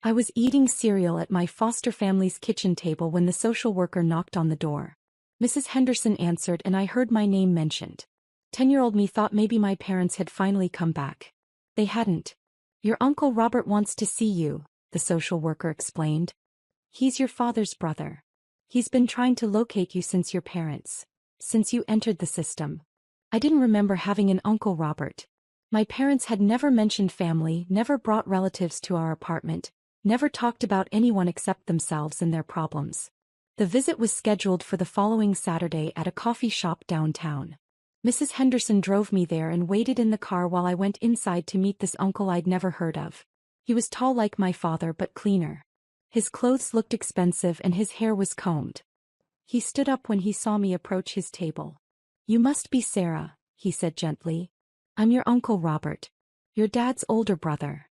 I was eating cereal at my foster family's kitchen table when the social worker knocked on the door. Mrs. Henderson answered and I heard my name mentioned. 10-year-old me thought maybe my parents had finally come back. They hadn't. Your Uncle Robert wants to see you, the social worker explained. He's your father's brother. He's been trying to locate you since you entered the system. I didn't remember having an Uncle Robert. My parents had never mentioned family, never brought relatives to our apartment, never talked about anyone except themselves and their problems. The visit was scheduled for the following Saturday at a coffee shop downtown. Mrs. Henderson drove me there and waited in the car while I went inside to meet this uncle I'd never heard of. He was tall like my father but cleaner. His clothes looked expensive and his hair was combed. He stood up when he saw me approach his table. "You must be Sarah," he said gently. "I'm your Uncle Robert. Your dad's older brother.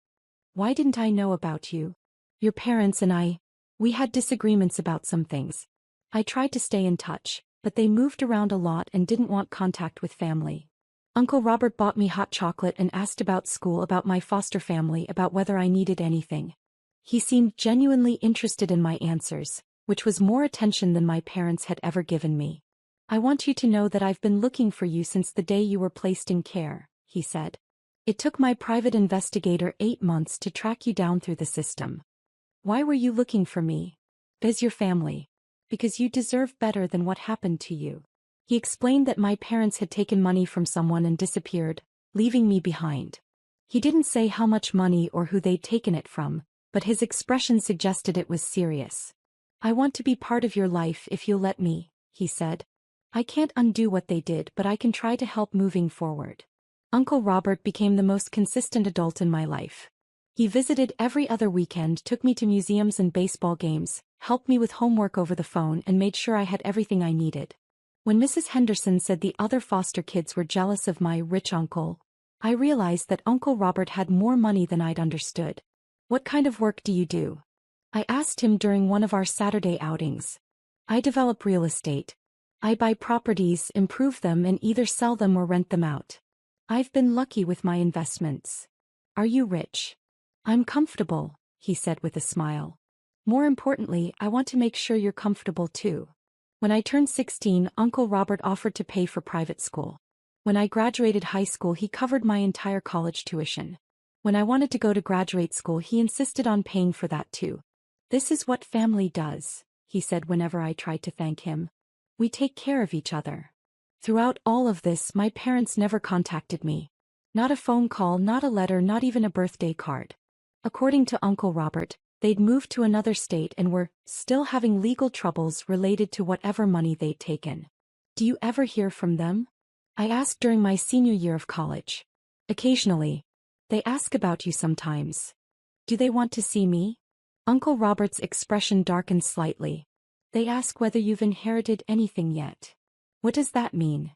Why didn't I know about you? Your parents and we had disagreements about some things. I tried to stay in touch, but they moved around a lot and didn't want contact with family. Uncle Robert bought me hot chocolate and asked about school, about my foster family, about whether I needed anything. He seemed genuinely interested in my answers, which was more attention than my parents had ever given me. I want you to know that I've been looking for you since the day you were placed in care," he said. "It took my private investigator 8 months to track you down through the system. Why were you looking for me? As your family. Because you deserve better than what happened to you." He explained that my parents had taken money from someone and disappeared, leaving me behind. He didn't say how much money or who they'd taken it from, but his expression suggested it was serious. "I want to be part of your life if you'll let me," he said. "I can't undo what they did, but I can try to help moving forward." Uncle Robert became the most consistent adult in my life. He visited every other weekend, took me to museums and baseball games, helped me with homework over the phone, and made sure I had everything I needed. When Mrs. Henderson said the other foster kids were jealous of my rich uncle, I realized that Uncle Robert had more money than I'd understood. "What kind of work do you do?" I asked him during one of our Saturday outings. "I develop real estate. I buy properties, improve them, and either sell them or rent them out. I've been lucky with my investments." "Are you rich?" "I'm comfortable," he said with a smile. "More importantly, I want to make sure you're comfortable too." When I turned 16, Uncle Robert offered to pay for private school. When I graduated high school, he covered my entire college tuition. When I wanted to go to graduate school, he insisted on paying for that too. "This is what family does," he said whenever I tried to thank him. "We take care of each other." Throughout all of this, my parents never contacted me. Not a phone call, not a letter, not even a birthday card. According to Uncle Robert, they'd moved to another state and were still having legal troubles related to whatever money they'd taken. "Do you ever hear from them?" I asked during my senior year of college. "Occasionally. They ask about you sometimes." "Do they want to see me?" Uncle Robert's expression darkened slightly. "They ask whether you've inherited anything yet." "What does that mean?"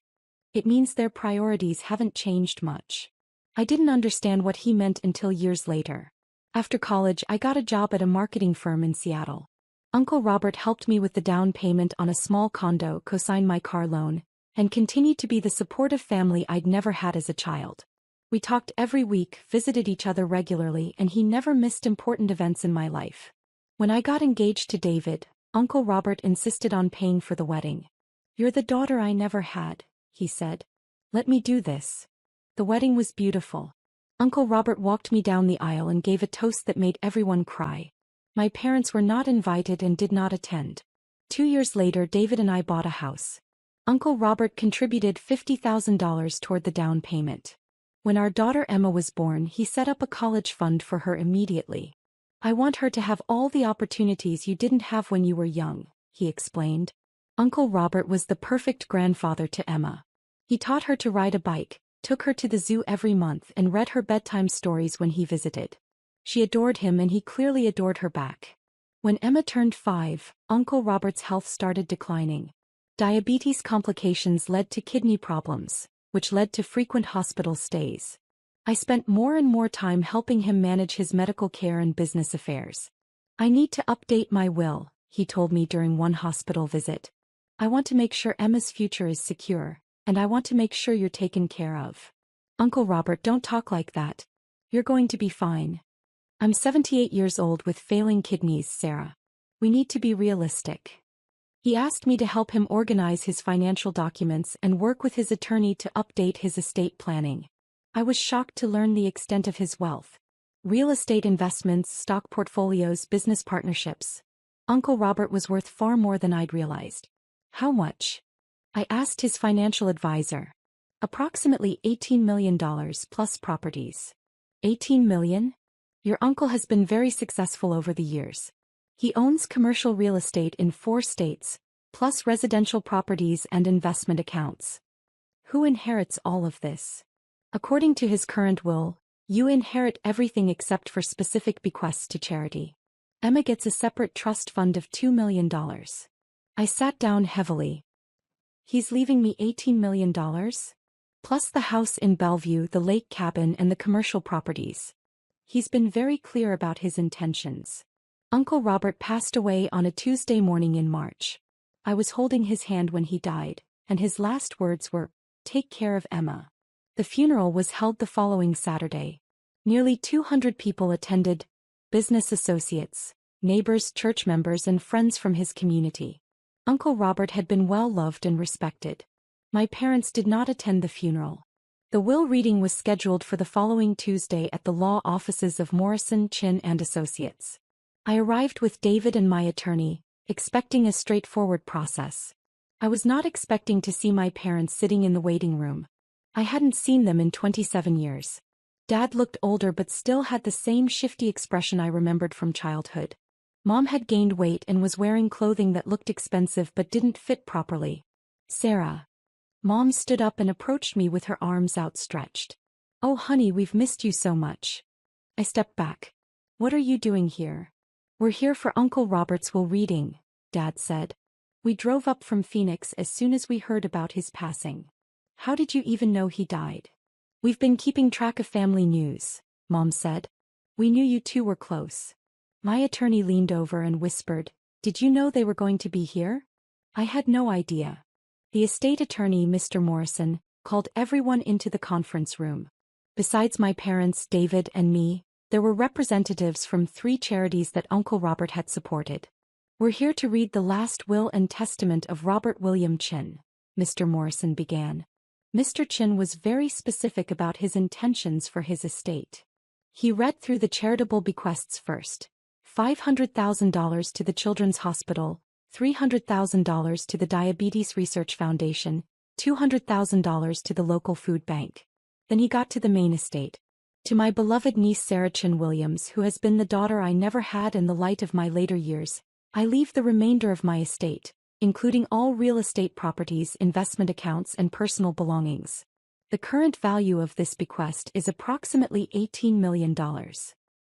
"It means their priorities haven't changed much." I didn't understand what he meant until years later. After college, I got a job at a marketing firm in Seattle. Uncle Robert helped me with the down payment on a small condo, co-signed my car loan, and continued to be the supportive family I'd never had as a child. We talked every week, visited each other regularly, and he never missed important events in my life. When I got engaged to David, Uncle Robert insisted on paying for the wedding. "You're the daughter I never had," he said. "Let me do this." The wedding was beautiful. Uncle Robert walked me down the aisle and gave a toast that made everyone cry. My parents were not invited and did not attend. 2 years later, David and I bought a house. Uncle Robert contributed $50,000 toward the down payment. When our daughter Emma was born, he set up a college fund for her immediately. "I want her to have all the opportunities you didn't have when you were young," he explained. Uncle Robert was the perfect grandfather to Emma. He taught her to ride a bike, took her to the zoo every month, and read her bedtime stories when he visited. She adored him and he clearly adored her back. When Emma turned 5, Uncle Robert's health started declining. Diabetes complications led to kidney problems, which led to frequent hospital stays. I spent more and more time helping him manage his medical care and business affairs. "I need to update my will," he told me during one hospital visit. "I want to make sure Emma's future is secure, and I want to make sure you're taken care of." "Uncle Robert, don't talk like that. You're going to be fine." I'm 78 years old with failing kidneys, Sarah. We need to be realistic. He asked me to help him organize his financial documents and work with his attorney to update his estate planning. I was shocked to learn the extent of his wealth. Real estate investments, stock portfolios, business partnerships. Uncle Robert was worth far more than I'd realized. How much? I asked his financial advisor. Approximately $18 million plus properties. 18 million? Your uncle has been very successful over the years. He owns commercial real estate in 4 states, plus residential properties and investment accounts. Who inherits all of this? According to his current will, you inherit everything except for specific bequests to charity. Emma gets a separate trust fund of $2 million. I sat down heavily. He's leaving me $18 million? Plus the house in Bellevue, the lake cabin, and the commercial properties. He's been very clear about his intentions. Uncle Robert passed away on a Tuesday morning in March. I was holding his hand when he died, and his last words were, "Take care of Emma." The funeral was held the following Saturday. Nearly 200 people attended, business associates, neighbors, church members, and friends from his community. Uncle Robert had been well loved and respected. My parents did not attend the funeral. The will reading was scheduled for the following Tuesday at the law offices of Morrison, Chin and Associates. I arrived with David and my attorney, expecting a straightforward process. I was not expecting to see my parents sitting in the waiting room. I hadn't seen them in 27 years. Dad looked older but still had the same shifty expression I remembered from childhood. Mom had gained weight and was wearing clothing that looked expensive but didn't fit properly. "Sarah." Mom stood up and approached me with her arms outstretched. "Oh honey, we've missed you so much." I stepped back. "What are you doing here?" "We're here for Uncle Robert's will reading," Dad said. "We drove up from Phoenix as soon as we heard about his passing." "How did you even know he died?" "We've been keeping track of family news," Mom said. "We knew you two were close." My attorney leaned over and whispered, "Did you know they were going to be here?" I had no idea. The estate attorney, Mr. Morrison, called everyone into the conference room. Besides my parents, David, and me, there were representatives from 3 charities that Uncle Robert had supported. "We're here to read the last will and testament of Robert William Chin," Mr. Morrison began. Mr. Chin was very specific about his intentions for his estate. He read through the charitable bequests first. $500,000 to the Children's Hospital, $300,000 to the Diabetes Research Foundation, $200,000 to the local food bank. Then he got to the main estate. "To my beloved niece Sarah Chin Williams, who has been the daughter I never had and the light of my later years, I leave the remainder of my estate, including all real estate properties, investment accounts, and personal belongings. The current value of this bequest is approximately $18 million.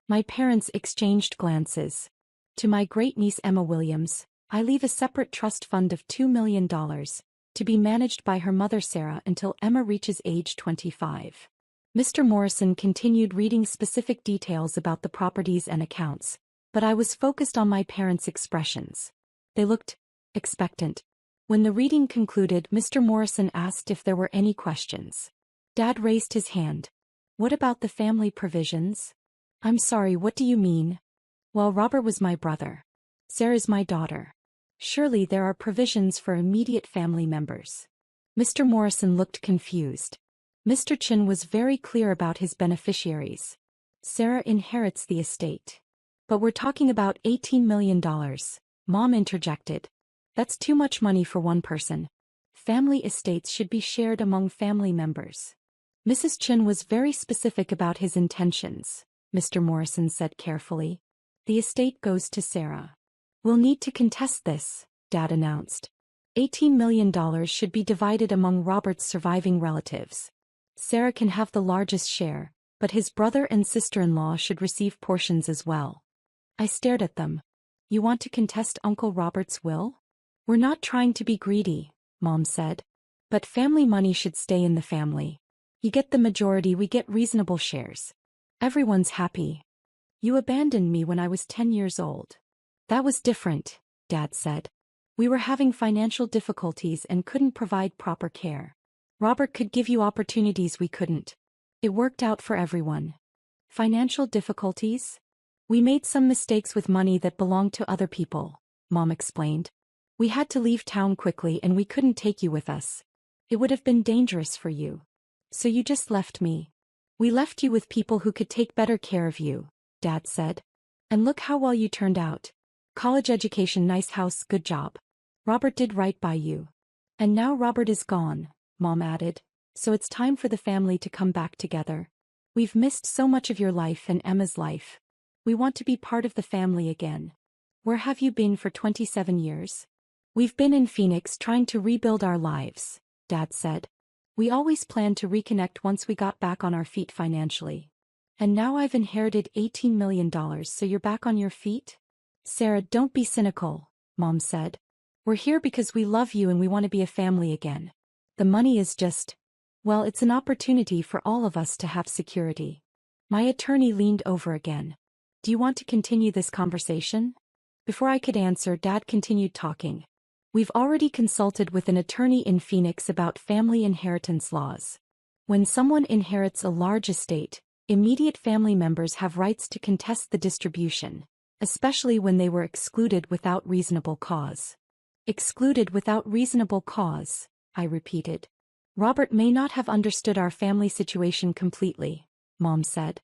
My parents exchanged glances. "To my great-niece Emma Williams, I leave a separate trust fund of $2 million, to be managed by her mother Sarah until Emma reaches age 25. Mr. Morrison continued reading specific details about the properties and accounts, but I was focused on my parents' expressions. They looked expectant. When the reading concluded, Mr. Morrison asked if there were any questions. Dad raised his hand. "What about the family provisions?" "I'm sorry, what do you mean?" "Well, Robert was my brother. Sarah's my daughter. Surely there are provisions for immediate family members." Mr. Morrison looked confused. Mr. Chin was very clear about his beneficiaries. "Sarah inherits the estate." "But we're talking about $18 million, Mom interjected. "That's too much money for one person. Family estates should be shared among family members." Mrs. Chin was very specific about his intentions, Mr. Morrison said carefully. "The estate goes to Sarah." "We'll need to contest this," Dad announced. $18 million should be divided among Robert's surviving relatives. Sarah can have the largest share, but his brother and sister-in-law should receive portions as well. I stared at them. "You want to contest Uncle Robert's will?" "We're not trying to be greedy," Mom said. "But family money should stay in the family. You get the majority, we get reasonable shares. Everyone's happy." "You abandoned me when I was 10 years old." "That was different," Dad said. "We were having financial difficulties and couldn't provide proper care. Robert could give you opportunities we couldn't. It worked out for everyone." "Financial difficulties?" We made some mistakes with money that belonged to other people, Mom explained. We had to leave town quickly and we couldn't take you with us. It would have been dangerous for you. So you just left me. We left you with people who could take better care of you, Dad said. And look how well you turned out. College education, nice house, good job. Robert did right by you. And now Robert is gone, Mom added. So it's time for the family to come back together. We've missed so much of your life and Emma's life. We want to be part of the family again. Where have you been for 27 years? We've been in Phoenix trying to rebuild our lives, Dad said. We always planned to reconnect once we got back on our feet financially. And now I've inherited $18 million, so you're back on your feet? Sarah, don't be cynical, Mom said. We're here because we love you and we want to be a family again. The money is just, well, it's an opportunity for all of us to have security. My attorney leaned over again. Do you want to continue this conversation? Before I could answer, Dad continued talking. We've already consulted with an attorney in Phoenix about family inheritance laws. When someone inherits a large estate, immediate family members have rights to contest the distribution, especially when they were excluded without reasonable cause. Excluded without reasonable cause, I repeated. Robert may not have understood our family situation completely, Mom said.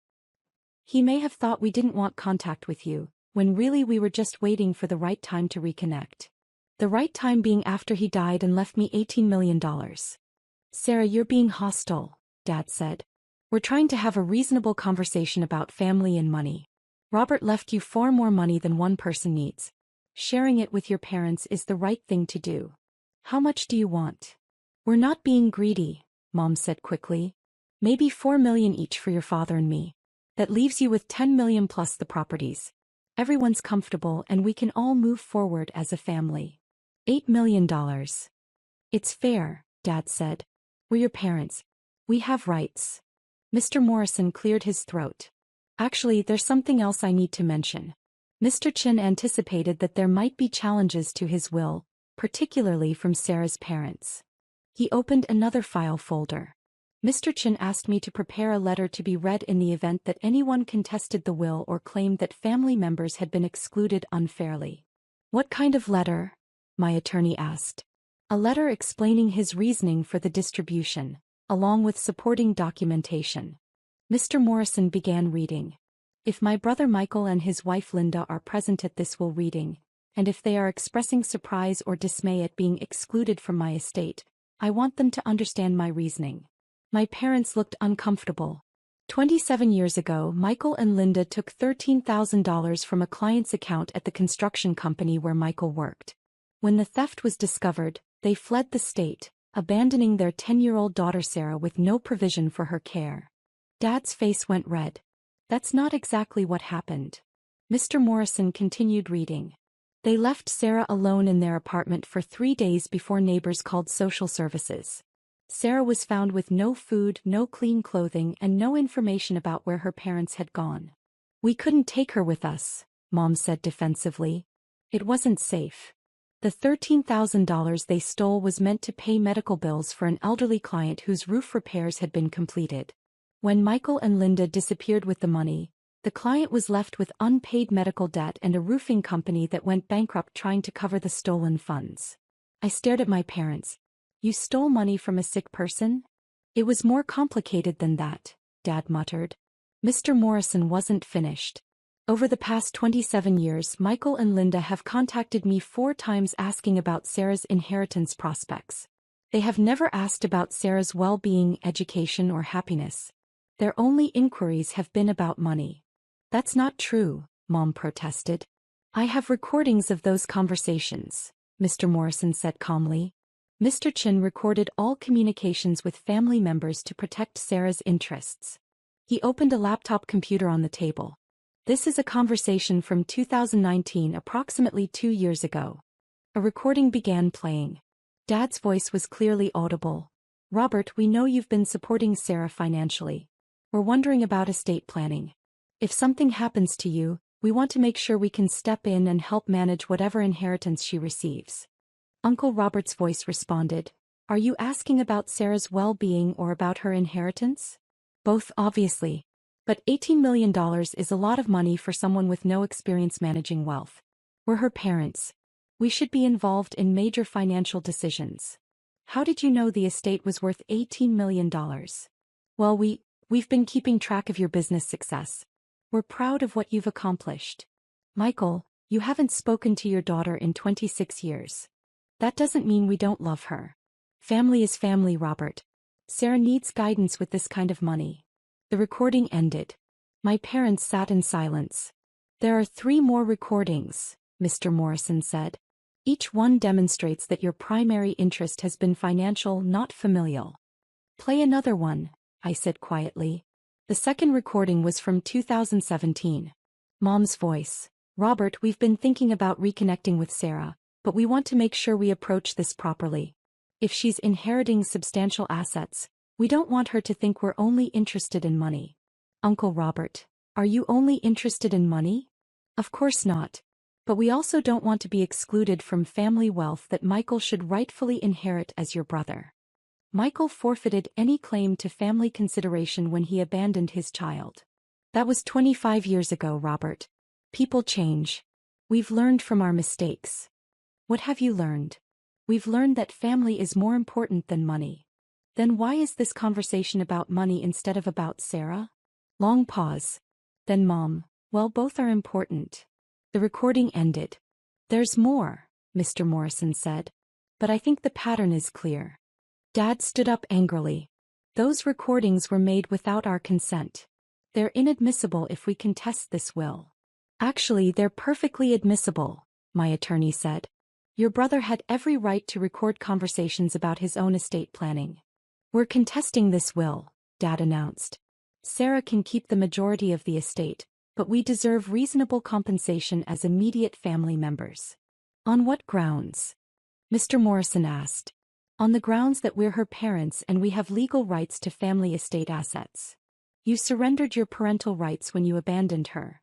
He may have thought we didn't want contact with you, when really we were just waiting for the right time to reconnect. The right time being after he died and left me $18 million. Sarah, you're being hostile, Dad said. We're trying to have a reasonable conversation about family and money. Robert left you far more money than one person needs. Sharing it with your parents is the right thing to do. How much do you want? We're not being greedy, Mom said quickly. Maybe $4 million each for your father and me. That leaves you with $10 million plus the properties. Everyone's comfortable and we can all move forward as a family. $8 million. It's fair, Dad said. We're your parents. We have rights. Mr. Morrison cleared his throat. Actually, there's something else I need to mention. Mr. Chin anticipated that there might be challenges to his will, particularly from Sarah's parents. He opened another file folder. Mr. Chin asked me to prepare a letter to be read in the event that anyone contested the will or claimed that family members had been excluded unfairly. What kind of letter? My attorney asked. A letter explaining his reasoning for the distribution, along with supporting documentation. Mr. Morrison began reading. If my brother Michael and his wife Linda are present at this will reading, and if they are expressing surprise or dismay at being excluded from my estate, I want them to understand my reasoning. My parents looked uncomfortable. 27 years ago, Michael and Linda took $13,000 from a client's account at the construction company where Michael worked. When the theft was discovered, they fled the state, abandoning their 10-year-old daughter Sarah with no provision for her care. Dad's face went red. That's not exactly what happened. Mr. Morrison continued reading. They left Sarah alone in their apartment for 3 days before neighbors called social services. Sarah was found with no food, no clean clothing, and no information about where her parents had gone. We couldn't take her with us, Mom said defensively. It wasn't safe. The $13,000 they stole was meant to pay medical bills for an elderly client whose roof repairs had been completed. When Michael and Linda disappeared with the money, the client was left with unpaid medical debt and a roofing company that went bankrupt trying to cover the stolen funds. I stared at my parents. You stole money from a sick person? It was more complicated than that, Dad muttered. Mr. Morrison wasn't finished. Over the past 27 years, Michael and Linda have contacted me 4 times asking about Sarah's inheritance prospects. They have never asked about Sarah's well-being, education, or happiness. Their only inquiries have been about money. That's not true, Mom protested. I have recordings of those conversations, Mr. Morrison said calmly. Mr. Chin recorded all communications with family members to protect Sarah's interests. He opened a laptop computer on the table. This is a conversation from 2019, approximately 2 years ago. A recording began playing. Dad's voice was clearly audible. Robert, we know you've been supporting Sarah financially. We're wondering about estate planning. If something happens to you, we want to make sure we can step in and help manage whatever inheritance she receives. Uncle Robert's voice responded. Are you asking about Sarah's well-being or about her inheritance? Both, obviously. But $18 million is a lot of money for someone with no experience managing wealth. We're her parents. We should be involved in major financial decisions. How did you know the estate was worth $18 million? Well, we've been keeping track of your business success. We're proud of what you've accomplished. Michael, you haven't spoken to your daughter in 26 years. That doesn't mean we don't love her. Family is family, Robert. Sarah needs guidance with this kind of money. The recording ended. My parents sat in silence. There are 3 more recordings, Mr. Morrison said. Each one demonstrates that your primary interest has been financial, not familial. Play another one, I said quietly. The second recording was from 2017. Mom's voice. Robert, we've been thinking about reconnecting with Sarah, but we want to make sure we approach this properly. If she's inheriting substantial assets, we don't want her to think we're only interested in money. Uncle Robert, are you only interested in money? Of course not. But we also don't want to be excluded from family wealth that Michael should rightfully inherit as your brother. Michael forfeited any claim to family consideration when he abandoned his child. That was 25 years ago, Robert. People change. We've learned from our mistakes. What have you learned? We've learned that family is more important than money. Then why is this conversation about money instead of about Sarah? Long pause. Then Mom, well, both are important. The recording ended. There's more, Mr. Morrison said. But I think the pattern is clear. Dad stood up angrily. Those recordings were made without our consent. They're inadmissible if we contest this will. Actually, they're perfectly admissible, my attorney said. Your brother had every right to record conversations about his own estate planning. We're contesting this will, Dad announced. Sarah can keep the majority of the estate, but we deserve reasonable compensation as immediate family members. On what grounds? Mr. Morrison asked. On the grounds that we're her parents and we have legal rights to family estate assets. You surrendered your parental rights when you abandoned her.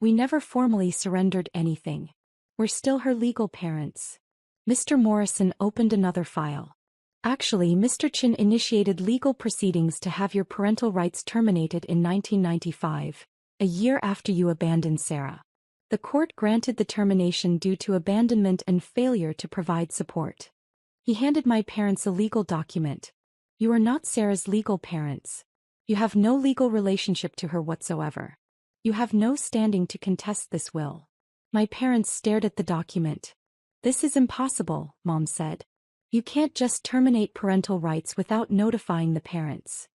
We never formally surrendered anything. We're still her legal parents. Mr. Morrison opened another file. Actually, Mr. Chin initiated legal proceedings to have your parental rights terminated in 1995. A year after you abandoned Sarah. The court granted the termination due to abandonment and failure to provide support. He handed my parents a legal document. You are not Sarah's legal parents. You have no legal relationship to her whatsoever. You have no standing to contest this will. My parents stared at the document. This is impossible, Mom said. You can't just terminate parental rights without notifying the parents.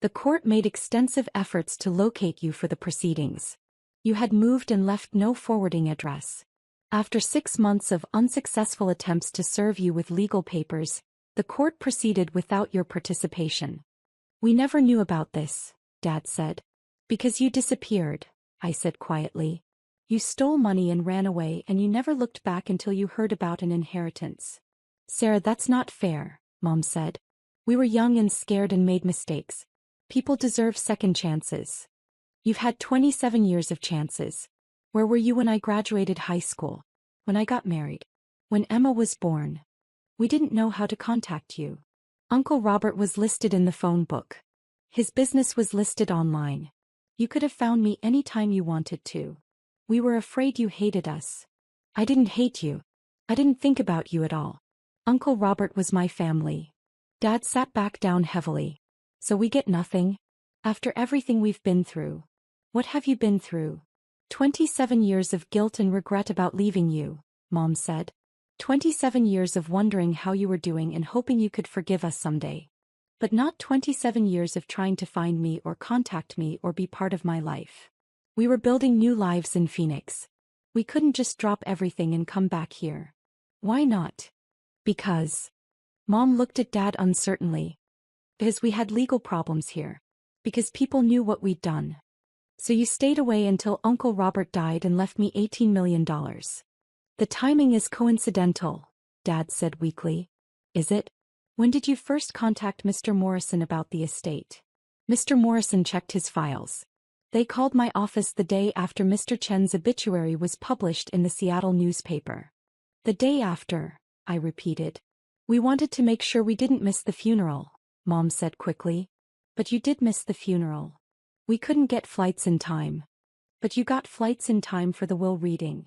The court made extensive efforts to locate you for the proceedings. You had moved and left no forwarding address. After 6 months of unsuccessful attempts to serve you with legal papers, the court proceeded without your participation. We never knew about this, Dad said. Because you disappeared, I said quietly. You stole money and ran away and you never looked back until you heard about an inheritance. Sarah, that's not fair, Mom said. We were young and scared and made mistakes. People deserve second chances. You've had 27 years of chances. Where were you when I graduated high school? When I got married? When Emma was born? We didn't know how to contact you. Uncle Robert was listed in the phone book. His business was listed online. You could have found me any time you wanted to. We were afraid you hated us. I didn't hate you. I didn't think about you at all. Uncle Robert was my family. Dad sat back down heavily. So we get nothing? After everything we've been through. What have you been through? 27 years of guilt and regret about leaving you, Mom said. 27 years of wondering how you were doing and hoping you could forgive us someday. But not 27 years of trying to find me or contact me or be part of my life. We were building new lives in Phoenix. We couldn't just drop everything and come back here. Why not? Because. Mom looked at Dad uncertainly. Because we had legal problems here. Because people knew what we'd done. So you stayed away until Uncle Robert died and left me $18 million. The timing is coincidental, Dad said weakly. Is it? When did you first contact Mr. Morrison about the estate? Mr. Morrison checked his files. They called my office the day after Mr. Chen's obituary was published in the Seattle newspaper. The day after, I repeated. We wanted to make sure we didn't miss the funeral, Mom said quickly. But you did miss the funeral. We couldn't get flights in time. But you got flights in time for the will reading.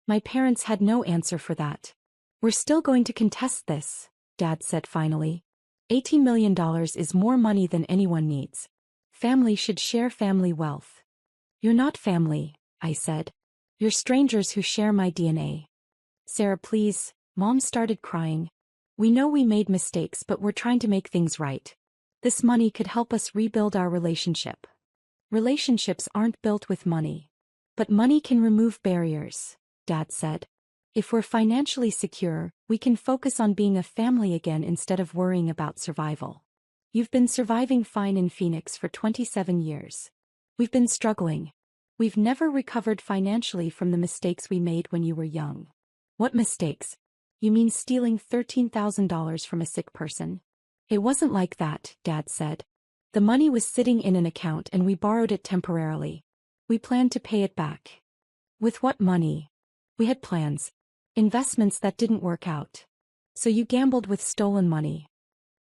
My parents had no answer for that. We're still going to contest this, Dad said finally. $18 million is more money than anyone needs. Family should share family wealth. You're not family, I said. You're strangers who share my DNA. Sarah, please, Mom started crying. We know we made mistakes, but we're trying to make things right. This money could help us rebuild our relationship. Relationships aren't built with money. But money can remove barriers, Dad said. If we're financially secure, we can focus on being a family again instead of worrying about survival. You've been surviving fine in Phoenix for 27 years. We've been struggling. We've never recovered financially from the mistakes we made when you were young. What mistakes? You mean stealing $13,000 from a sick person? It wasn't like that, Dad said. The money was sitting in an account and we borrowed it temporarily. We planned to pay it back. With what money? We had plans. Investments that didn't work out. So you gambled with stolen money.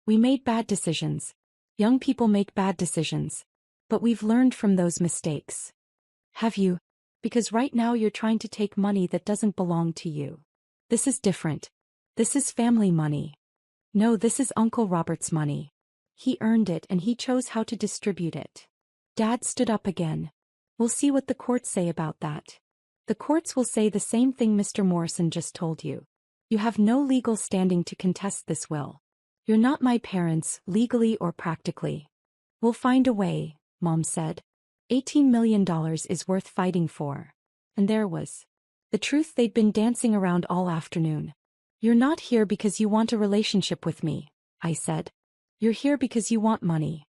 We made bad decisions. Young people make bad decisions. But we've learned from those mistakes. Have you? Because right now you're trying to take money that doesn't belong to you. This is different. This is family money. No, this is Uncle Robert's money. He earned it and he chose how to distribute it. Dad stood up again. We'll see what the courts say about that. The courts will say the same thing Mr. Morrison just told you. You have no legal standing to contest this will. You're not my parents, legally or practically. We'll find a way, Mom said. $18 million is worth fighting for. And there was the truth they'd been dancing around all afternoon. You're not here because you want a relationship with me, I said. You're here because you want money.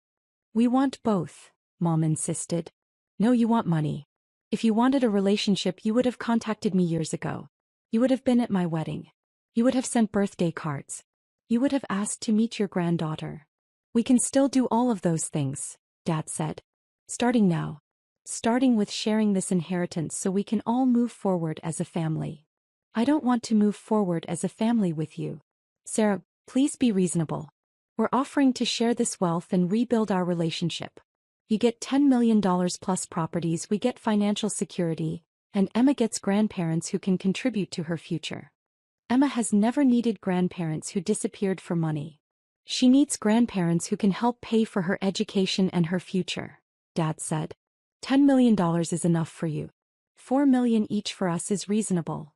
We want both, Mom insisted. No, you want money. If you wanted a relationship, you would have contacted me years ago. You would have been at my wedding. You would have sent birthday cards. You would have asked to meet your granddaughter. We can still do all of those things, Dad said. Starting now. Starting with sharing this inheritance so we can all move forward as a family. I don't want to move forward as a family with you. Sarah, please be reasonable. We're offering to share this wealth and rebuild our relationship. You get $10 million plus properties, we get financial security, and Emma gets grandparents who can contribute to her future. Emma has never needed grandparents who disappeared for money. She needs grandparents who can help pay for her education and her future, Dad said. $10 million is enough for you. $4 million each for us is reasonable.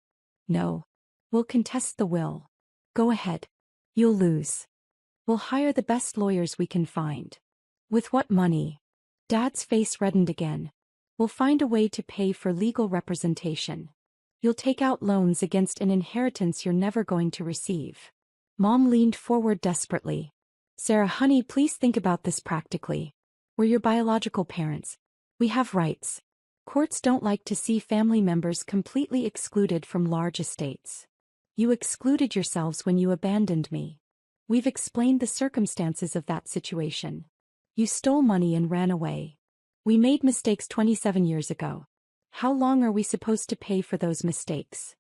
No. We'll contest the will. Go ahead. You'll lose. We'll hire the best lawyers we can find. With what money? Dad's face reddened again. We'll find a way to pay for legal representation. You'll take out loans against an inheritance you're never going to receive. Mom leaned forward desperately. Sarah, honey, please think about this practically. We're your biological parents. We have rights. Courts don't like to see family members completely excluded from large estates. You excluded yourselves when you abandoned me. We've explained the circumstances of that situation. You stole money and ran away. We made mistakes 27 years ago. How long are we supposed to pay for those mistakes?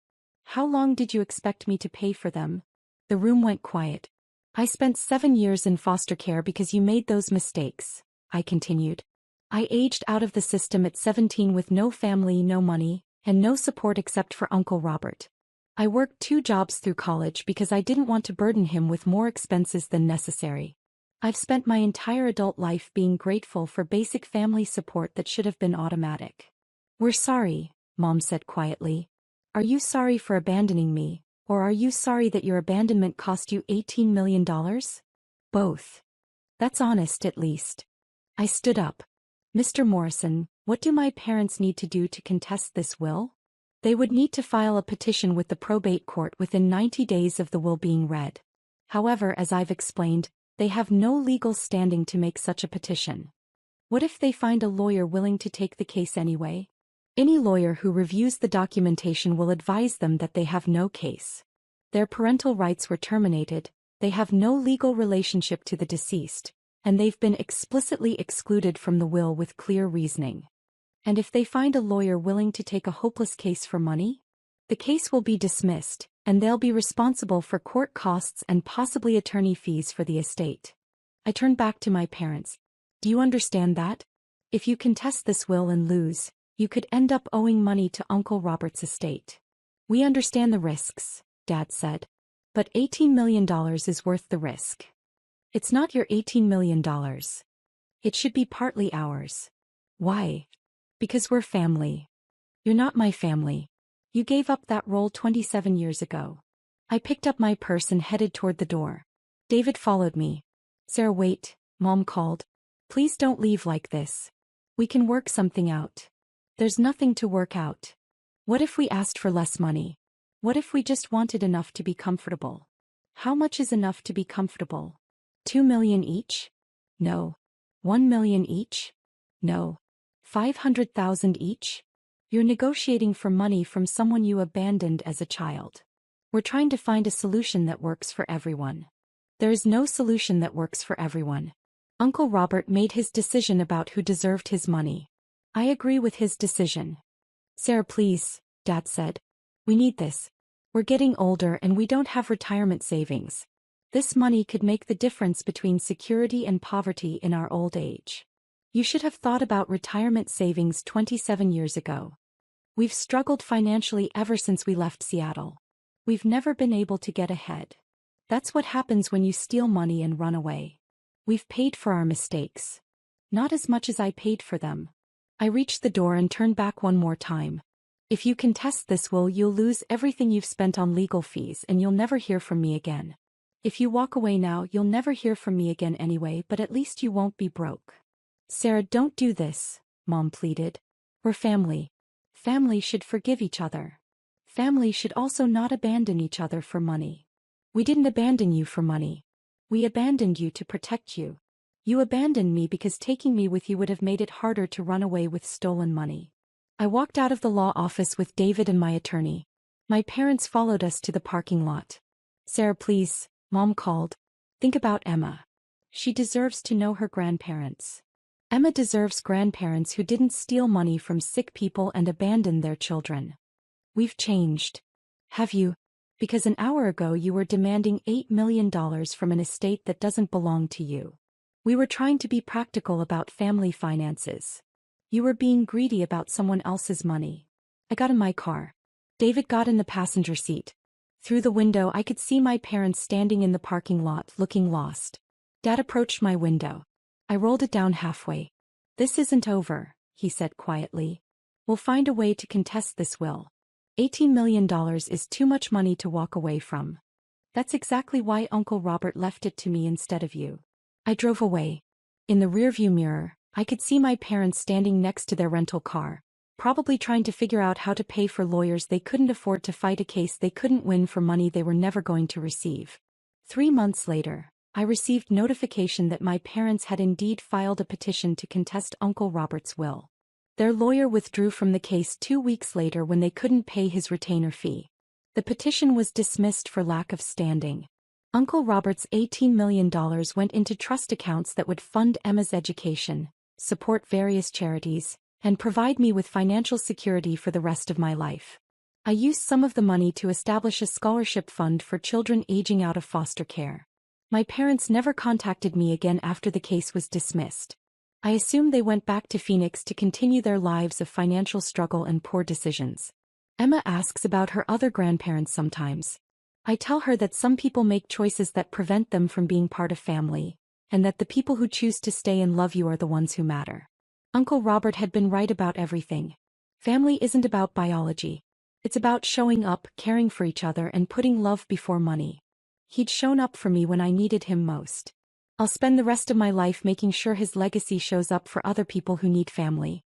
How long did you expect me to pay for them? The room went quiet. I spent 7 years in foster care because you made those mistakes, I continued. I aged out of the system at 17 with no family, no money, and no support except for Uncle Robert. I worked 2 jobs through college because I didn't want to burden him with more expenses than necessary. I've spent my entire adult life being grateful for basic family support that should have been automatic. We're sorry, Mom said quietly. Are you sorry for abandoning me, or are you sorry that your abandonment cost you $18 million? Both. That's honest at least. I stood up. Mr. Morrison, what do my parents need to do to contest this will? They would need to file a petition with the probate court within 90 days of the will being read. However, as I've explained, they have no legal standing to make such a petition. What if they find a lawyer willing to take the case anyway? Any lawyer who reviews the documentation will advise them that they have no case. Their parental rights were terminated, they have no legal relationship to the deceased, and they've been explicitly excluded from the will with clear reasoning. And if they find a lawyer willing to take a hopeless case for money? The case will be dismissed, and they'll be responsible for court costs and possibly attorney fees for the estate. I turned back to my parents. Do you understand that? If you contest this will and lose, you could end up owing money to Uncle Robert's estate. We understand the risks, Dad said. But $18 million is worth the risk. It's not your $18 million. It should be partly ours. Why? Because we're family. You're not my family. You gave up that role 27 years ago. I picked up my purse and headed toward the door. David followed me. Sarah, wait, Mom called. Please don't leave like this. We can work something out. There's nothing to work out. What if we asked for less money? What if we just wanted enough to be comfortable? How much is enough to be comfortable? 2 million each? No. 1 million each? No. 500,000 each? You're negotiating for money from someone you abandoned as a child. We're trying to find a solution that works for everyone. There is no solution that works for everyone. Uncle Robert made his decision about who deserved his money. I agree with his decision. Sarah, please, Dad said. We need this. We're getting older and we don't have retirement savings. This money could make the difference between security and poverty in our old age. You should have thought about retirement savings 27 years ago. We've struggled financially ever since we left Seattle. We've never been able to get ahead. That's what happens when you steal money and run away. We've paid for our mistakes. Not as much as I paid for them. I reached the door and turned back one more time. If you contest this will, you'll lose everything you've spent on legal fees and you'll never hear from me again. If you walk away now, you'll never hear from me again anyway, but at least you won't be broke. Sarah, don't do this, Mom pleaded. We're family. Family should forgive each other. Family should also not abandon each other for money. We didn't abandon you for money. We abandoned you to protect you. You abandoned me because taking me with you would have made it harder to run away with stolen money. I walked out of the law office with David and my attorney. My parents followed us to the parking lot. Sarah, please, Mom called. Think about Emma. She deserves to know her grandparents. Emma deserves grandparents who didn't steal money from sick people and abandon their children. We've changed. Have you? Because an hour ago you were demanding $8 million from an estate that doesn't belong to you. We were trying to be practical about family finances. You were being greedy about someone else's money. I got in my car. David got in the passenger seat. Through the window I could see my parents standing in the parking lot looking lost. Dad approached my window. I rolled it down halfway. This isn't over, he said quietly. We'll find a way to contest this will. $18 million is too much money to walk away from. That's exactly why Uncle Robert left it to me instead of you. I drove away. In the rearview mirror, I could see my parents standing next to their rental car, probably trying to figure out how to pay for lawyers they couldn't afford to fight a case they couldn't win for money they were never going to receive. 3 months later, I received notification that my parents had indeed filed a petition to contest Uncle Robert's will. Their lawyer withdrew from the case 2 weeks later when they couldn't pay his retainer fee. The petition was dismissed for lack of standing. Uncle Robert's $18 million went into trust accounts that would fund Emma's education, support various charities, and provide me with financial security for the rest of my life. I used some of the money to establish a scholarship fund for children aging out of foster care. My parents never contacted me again after the case was dismissed. I assume they went back to Phoenix to continue their lives of financial struggle and poor decisions. Emma asks about her other grandparents sometimes. I tell her that some people make choices that prevent them from being part of family, and that the people who choose to stay and love you are the ones who matter. Uncle Robert had been right about everything. Family isn't about biology. It's about showing up, caring for each other, and putting love before money. He'd shown up for me when I needed him most. I'll spend the rest of my life making sure his legacy shows up for other people who need family.